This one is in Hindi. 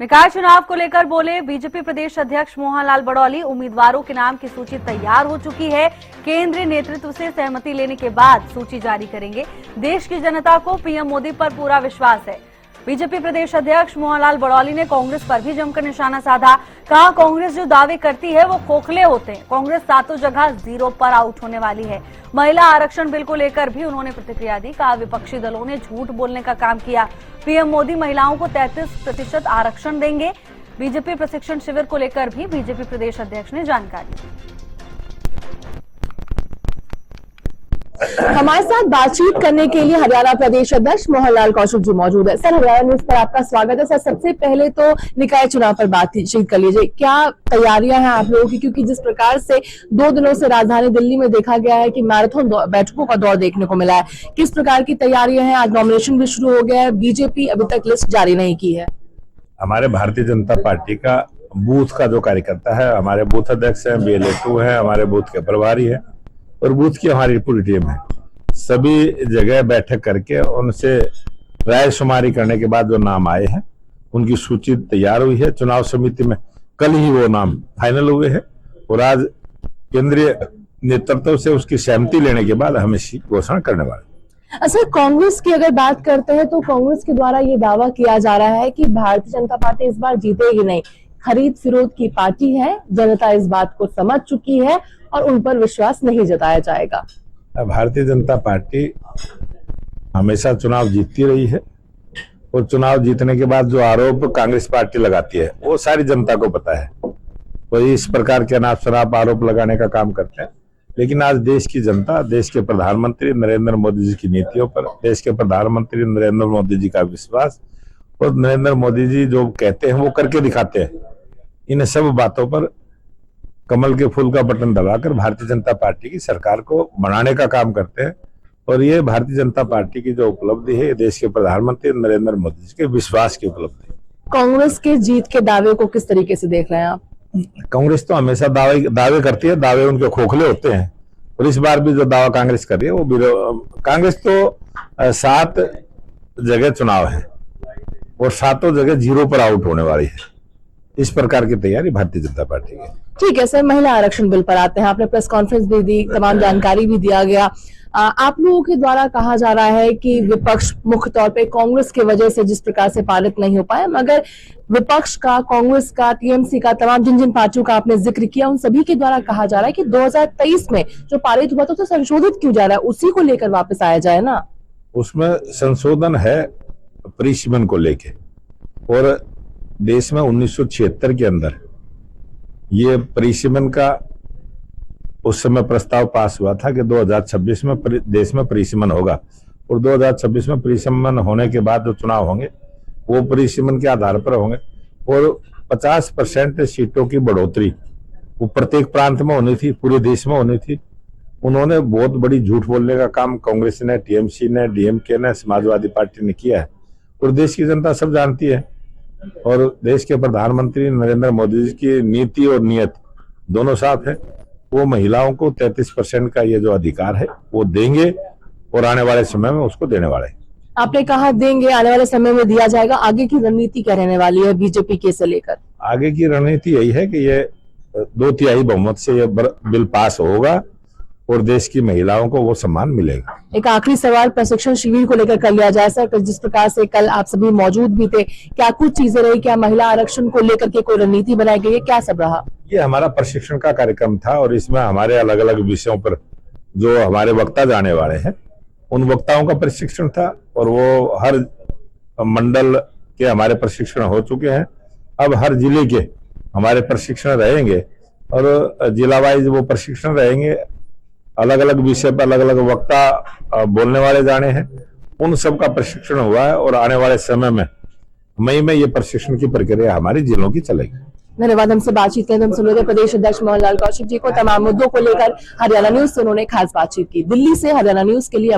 निकाय चुनाव को लेकर बोले बीजेपी प्रदेश अध्यक्ष मोहनलाल बड़ौली। उम्मीदवारों के नाम की सूची तैयार हो चुकी है। केंद्रीय नेतृत्व से सहमति लेने के बाद सूची जारी करेंगे। देश की जनता को पीएम मोदी पर पूरा विश्वास है। बीजेपी प्रदेश अध्यक्ष मोहनलाल बड़ौली ने कांग्रेस पर भी जमकर निशाना साधा। कहा, कांग्रेस जो दावे करती है वो खोखले होते हैं। कांग्रेस सातों जगह जीरो पर आउट होने वाली है। महिला आरक्षण बिल को लेकर भी उन्होंने प्रतिक्रिया दी। कहा, विपक्षी दलों ने झूठ बोलने का काम किया। पीएम मोदी महिलाओं को 33% आरक्षण देंगे। बीजेपी प्रशिक्षण शिविर को लेकर भी बीजेपी प्रदेश अध्यक्ष ने जानकारी दी। हमारे साथ बातचीत करने के लिए हरियाणा प्रदेश अध्यक्ष मोहनलाल कौशिक जी मौजूद है। सर, हरियाणा न्यूज पर आपका स्वागत है। सर, सबसे पहले तो निकाय चुनाव पर बातचीत कर लीजिए। क्या तैयारियां हैं आप लोगों की, क्योंकि जिस प्रकार से 2 दिनों से राजधानी दिल्ली में देखा गया है कि मैराथन बैठकों का दौर देखने को मिला है, किस प्रकार की तैयारियां हैं? आज नॉमिनेशन भी शुरू हो गया है। बीजेपी अभी तक लिस्ट जारी नहीं की है। हमारे भारतीय जनता पार्टी का बूथ का जो कार्यकर्ता है, हमारे बूथ अध्यक्ष हैं, BLA2 है, हमारे बूथ के प्रभारी है और बूथ की हमारी पूरी टीम है। सभी जगह बैठक करके उनसे राय शुमारी करने के बाद जो नाम आए हैं उनकी सूची तैयार हुई है। चुनाव समिति में कल ही वो नाम फाइनल हुए हैं और आज केंद्रीय नेतृत्व से उसकी सहमति लेने के बाद हम इसकी घोषणा करने वाले। अच्छा, कांग्रेस की अगर बात करते हैं तो कांग्रेस के द्वारा ये दावा किया जा रहा है कि भारतीय जनता पार्टी इस बार जीतेगी नहीं। खरीद फिरोद की पार्टी है, जनता इस बात को समझ चुकी है और उन पर विश्वास नहीं जताया जाएगा। भारतीय जनता पार्टी हमेशा चुनाव जीतती रही है और चुनाव जीतने के बाद जो आरोप कांग्रेस पार्टी लगाती है वो सारी जनता को पता है। वो इस प्रकार के अनाप शनाप आरोप लगाने का काम करते हैं। लेकिन आज देश की जनता, देश के प्रधानमंत्री नरेंद्र मोदी जी की नीतियों पर, देश के प्रधानमंत्री नरेंद्र मोदी जी का विश्वास और नरेंद्र मोदी जी जो कहते हैं वो करके दिखाते हैं। इन सब बातों पर कमल के फूल का बटन दबाकर भारतीय जनता पार्टी की सरकार को बनाने का काम करते हैं और ये भारतीय जनता पार्टी की जो उपलब्धि है, देश के प्रधानमंत्री नरेंद्र मोदी जी के विश्वास की उपलब्धि। कांग्रेस के जीत के दावे को किस तरीके से देख रहे हैं आप? कांग्रेस तो हमेशा दावे करती है, दावे उनके खोखले होते हैं और इस बार भी जो दावा कांग्रेस कर रही है वो कांग्रेस तो 7 जगह चुनाव है और 7 जगह जीरो पर आउट होने वाली है। इस प्रकार की तैयारी भारतीय जनता पार्टी की। ठीक है सर, महिला आरक्षण बिल पर आते हैं। आपने प्रेस कॉन्फ्रेंस भी दी, तमाम जानकारी भी दिया गया। आप लोगों के द्वारा कहा जा रहा है कि विपक्ष मुख्य तौर पे कांग्रेस की वजह से जिस प्रकार से पारित नहीं हो पाया, मगर विपक्ष का, कांग्रेस का, TMC का, तमाम जिन पार्टियों का आपने जिक्र किया, उन सभी के द्वारा कहा जा रहा है कि 2023 में जो पारित हुआ था तो संशोधित क्यों जा रहा है? उसी को लेकर वापस आया जाए ना। उसमें संशोधन है परिसीमन को लेके और देश में 1976 के अंदर ये परिसीमन का उस समय प्रस्ताव पास हुआ था कि 2026 में देश में परिसीमन होगा और 2026 में परिसीमन होने के बाद जो चुनाव होंगे वो परिसीमन के आधार पर होंगे और 50% सीटों की बढ़ोतरी वो प्रत्येक प्रांत में होनी थी, पूरे देश में होनी थी। उन्होंने बहुत बड़ी झूठ बोलने का काम कांग्रेस ने, TMC ने, DMK ने, समाजवादी पार्टी ने किया है और देश की जनता सब जानती है। और देश के प्रधानमंत्री नरेंद्र मोदी जी की नीति और नियत दोनों साफ है। वो महिलाओं को 33% का ये जो अधिकार है वो देंगे और आने वाले समय में उसको देने वाले। आपने कहा देंगे, आने वाले समय में दिया जाएगा। आगे की रणनीति क्या रहने वाली है बीजेपी के से लेकर? आगे की रणनीति यही है कि ये 2/3 बहुमत से ये बिल पास होगा और देश की महिलाओं को वो सम्मान मिलेगा। एक आखिरी सवाल प्रशिक्षण शिविर को लेकर कर लिया जाए सर। जिस प्रकार से कल आप सभी मौजूद भी थे, क्या कुछ चीजें रही? क्या महिला आरक्षण को लेकर के कोई रणनीति बनाई गई है? क्या सब रहा? ये हमारा प्रशिक्षण का कार्यक्रम था और इसमें हमारे अलग अलग विषयों पर जो हमारे वक्ता जाने वाले हैं उन वक्ताओं का प्रशिक्षण था और वो हर मंडल के हमारे प्रशिक्षण हो चुके हैं। अब हर जिले के हमारे प्रशिक्षण रहेंगे और जिला वाइज वो प्रशिक्षण रहेंगे। अलग अलग विषय पर अलग अलग वक्ता बोलने वाले जाने हैं, उन सब का प्रशिक्षण हुआ है और आने वाले समय में मई में ये प्रशिक्षण की प्रक्रिया हमारी जिलों की चलेगी। धन्यवाद। हमसे बातचीत करने हमसे लोग प्रदेश अध्यक्ष मोहनलाल कौशिक जी को तमाम मुद्दों को लेकर हरियाणा न्यूज से उन्होंने खास बातचीत की। दिल्ली से हरियाणा न्यूज के लिए